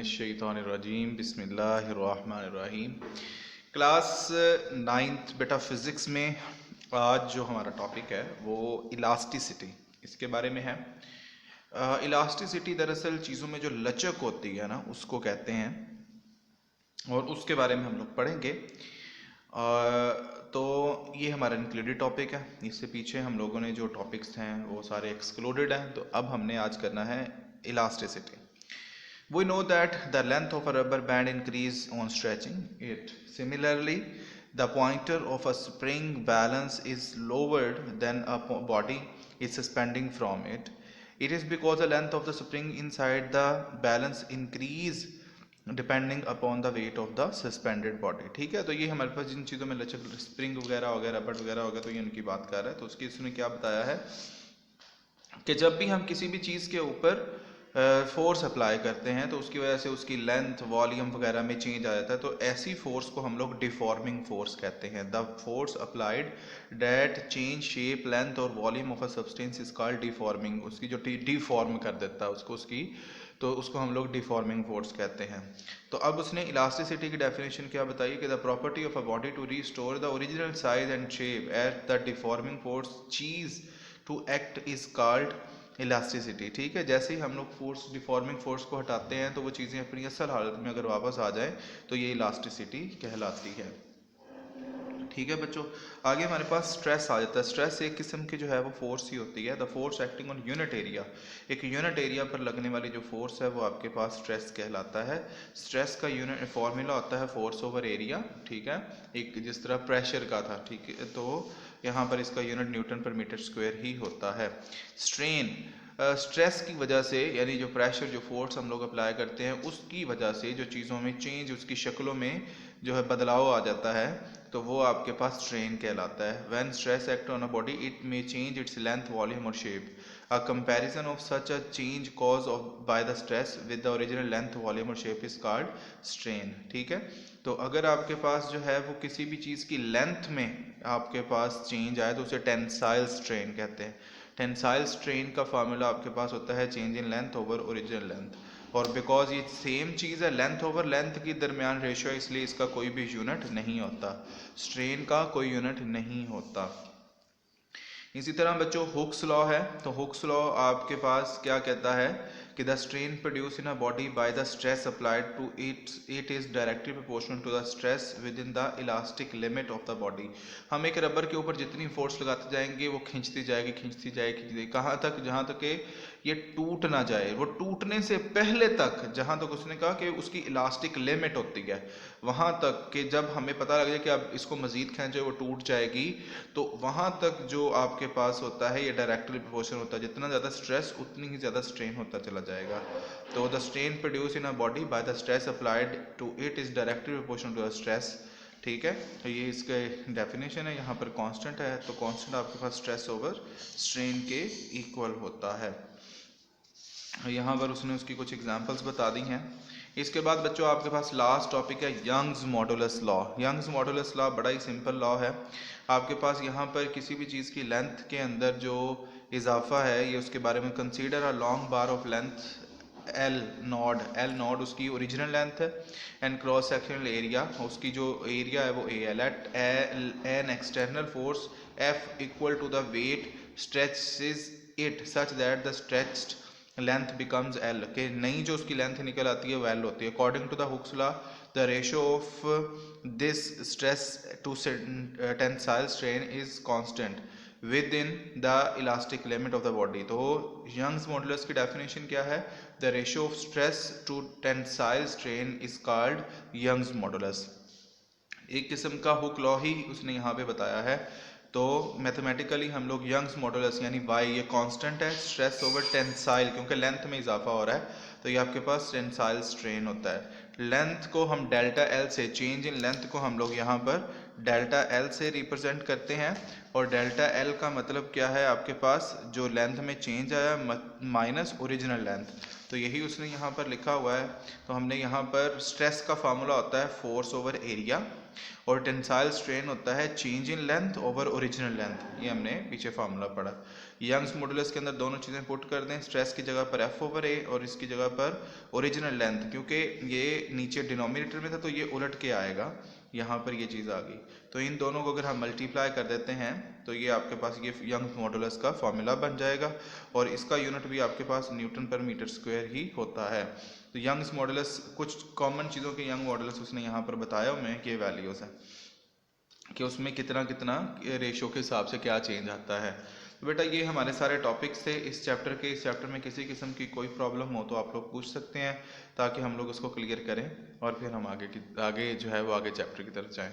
मिनश्शैतानिर्रजीम बिस्मिल्लाहिर्रहमानिर्रहीम। Class 9th बेटा physics में आज जो हमारा टॉपिक है वो इलास्टिसिटी, इसके बारे में है। इलास्टिसिटी दरअसल चीज़ों में जो लचक होती है ना उसको कहते हैं और उसके बारे में हम लोग पढ़ेंगे। तो ये हमारा इंक्लूडेड टॉपिक है। इससे पीछे हम लोगों ने जो टॉपिक्स हैं वो सारे एक्सक्लूडेड हैं, तो अब हमने आज करना है elasticity. We know that the length of a rubber band increases on stretching it. Similarly, the pointer of a spring balance is lowered than a body is suspending from it. It is because the length of the spring inside the balance increase depending upon the weight of the suspended body. ठीक है, तो ये हमारे पास जिन चीज़ों में लचक, spring वगैरह हो गया, रबड़ वगैरह हो गया, तो ये उनकी बात कर रहा है। तो उसकी इसने क्या बताया है कि जब भी हम किसी भी चीज़ के ऊपर फोर्स अप्लाई करते हैं तो उसकी वजह से उसकी लेंथ, वॉल्यूम वगैरह में चेंज आ जाता है, तो ऐसी फोर्स को हम लोग डिफॉर्मिंग फोर्स कहते हैं। The force applied that change shape, length और volume of a substance is called deforming. उसकी जो डिफॉर्म कर देता है उसकी तो उसको हम लोग डिफॉर्मिंग फोर्स कहते हैं। तो अब उसने इलास्टिसिटी की डेफिनेशन क्या बताई कि the property of a body to restore the original size and shape at the deforming force cease to act is called elasticity. ठीक है, जैसे ही हम लोग फोर्स, डिफॉर्मिंग फोर्स को हटाते हैं तो वो चीज़ें अपनी असल हालत में अगर वापस आ जाए तो ये इलास्टिसिटी कहलाती है। ठीक है बच्चों, आगे हमारे पास स्ट्रेस आ जाता है। स्ट्रेस एक किस्म की जो है वो फोर्स ही होती है। The force acting on unit area, एक यूनिट एरिया पर लगने वाली जो फोर्स है वो आपके पास स्ट्रेस कहलाता है। स्ट्रेस का यूनिट फॉर्मूला होता है फोर्स ओवर एरिया। ठीक है, एक जिस तरह प्रेशर का था, ठीक है, तो यहाँ पर इसका यूनिट न्यूटन पर मीटर स्क्वायर ही होता है। स्ट्रेन, स्ट्रेस की वजह से, यानी जो प्रेशर, जो फोर्स हम लोग अप्लाई करते हैं उसकी वजह से जो चीज़ों में चेंज, उसकी शक्लों में जो है बदलाव आ जाता है, तो वो आपके पास स्ट्रेन कहलाता है। When stress act on a body it may change its length, volume और shape. A comparison of such a change cause of by the stress with the original length, volume और शेप इज कॉल्ड स्ट्रेन। ठीक है, तो अगर आपके पास जो है वो किसी भी चीज़ की लेंथ में आपके पास चेंज आए तो उसे टेंसाइल स्ट्रेन कहते हैं। टेंसाइल स्ट्रेन का फार्मूला आपके पास होता है change in length over original length, और बिकॉज ये सेम चीज़ है, लेंथ ओवर लेंथ की दरमियान रेशियो, इसलिए इसका कोई भी यूनिट नहीं होता, स्ट्रेन का कोई यूनिट नहीं होता। इसी तरह बच्चों हुक्स लॉ है, तो हुक्स लॉ आपके पास क्या कहता है कि the strain produce in a body by the stress applied to it is directly proportional to the stress within the elastic limit of the body. हम एक रबर के ऊपर जितनी फोर्स लगाते जाएंगे वो खींचती जाएगी, कहाँ तक, जहाँ तक कि ये टूट ना जाए। वो टूटने से पहले तक, जहाँ तक उसने कहा कि उसकी इलास्टिक लिमिट होती है, वहाँ तक कि जब हमें पता लग जाए कि अब इसको मजीद खींचे वो टूट जाएगी, तो वहाँ तक जो आपके पास होता है ये डायरेक्टली प्रोपोर्शनल होता है। जितना ज़्यादा स्ट्रेस उतनी ही ज़्यादा स्ट्रेन होता चला जाएगा। तो the strain produce in a body by the stress applied to it is directly proportional to the stress. ठीक है, तो ये इसके डेफिनेशन है। यहाँ पर कांस्टेंट है, तो कांस्टेंट आपके पास स्ट्रेस ओवर स्ट्रेन के इक्वल होता है। यहाँ पर उसने उसकी कुछ एग्जांपल्स बता दी हैं। इसके बाद बच्चों आपके पास लास्ट टॉपिक है Young's modulus law. Young's modulus law बड़ा ही सिंपल लॉ है। आपके पास यहाँ पर किसी भी चीज़ की लेंथ के अंदर जो इजाफा है, ये उसके बारे में, consider a long bar of length L naught उसकी ओरिजिनल लेंथ है, एंड क्रॉस सेक्शनल एरिया, उसकी जो एरिया है वो A L, at an external force F equal to the weight stretches it such that the stretched length becomes L, के नई जो उसकी लेंथ निकल आती है वो एल होती है। According to the Hooke's law the ratio of this stress to tensile strain is constant within the elastic limit of the body. तो यंग्स मॉडुलस की डेफिनेशन क्या है? The ratio of stress to tensile strain is called Young's modulus. एक किस्म का Hooke law ही उसने यहाँ पे बताया है। तो मैथमेटिकली हम लोग यंग्स मॉडुलस यानी वाई, ये कांस्टेंट है, स्ट्रेस ओवर टेंसाइल, क्योंकि लेंथ में इजाफा हो रहा है तो ये आपके पास टेंसाइल स्ट्रेन होता है। लेंथ को हम डेल्टा एल से, चेंज इन लेंथ को हम लोग यहाँ पर डेल्टा एल से रिप्रेजेंट करते हैं। और डेल्टा एल का मतलब क्या है, आपके पास जो लेंथ में चेंज आया माइनस ओरिजिनल लेंथ, तो यही उसने यहाँ पर लिखा हुआ है। तो हमने यहाँ पर स्ट्रेस का फार्मूला होता है फोर्स ओवर एरिया, और टेंसाइल स्ट्रेन होता है change in length over original length, ये हमने पीछे फार्मूला पढ़ा। यंग्स मॉडुलस के अंदर दोनों चीज़ें पुट कर दें, स्ट्रेस की जगह पर एफ ओवर ए और इसकी जगह पर ओरिजिनल लेंथ, क्योंकि ये नीचे डिनोमिनेटर में था तो ये उलट के आएगा, यहाँ पर ये चीज़ आ गई। तो इन दोनों को अगर हम मल्टीप्लाई कर देते हैं तो ये आपके पास ये यंग्स मॉडुलस का फॉर्मूला बन जाएगा, और इसका यूनिट भी आपके पास न्यूटन पर मीटर स्क्वायर ही होता है। तो यंग्स मॉडुलस, कुछ कॉमन चीज़ों के यंग मॉडुलस उसने यहाँ पर बताया हमें कि वैल्यूज़ हैं कि उसमें कितना कितना रेशो के हिसाब से क्या चेंज आता है। तो बेटा ये हमारे सारे टॉपिक्स थे इस चैप्टर के। इस चैप्टर में किसी किस्म की कोई प्रॉब्लम हो तो आप लोग पूछ सकते हैं, ताकि हम लोग उसको क्लियर करें और फिर हम आगे जो है वो आगे चैप्टर की तरफ जाएं।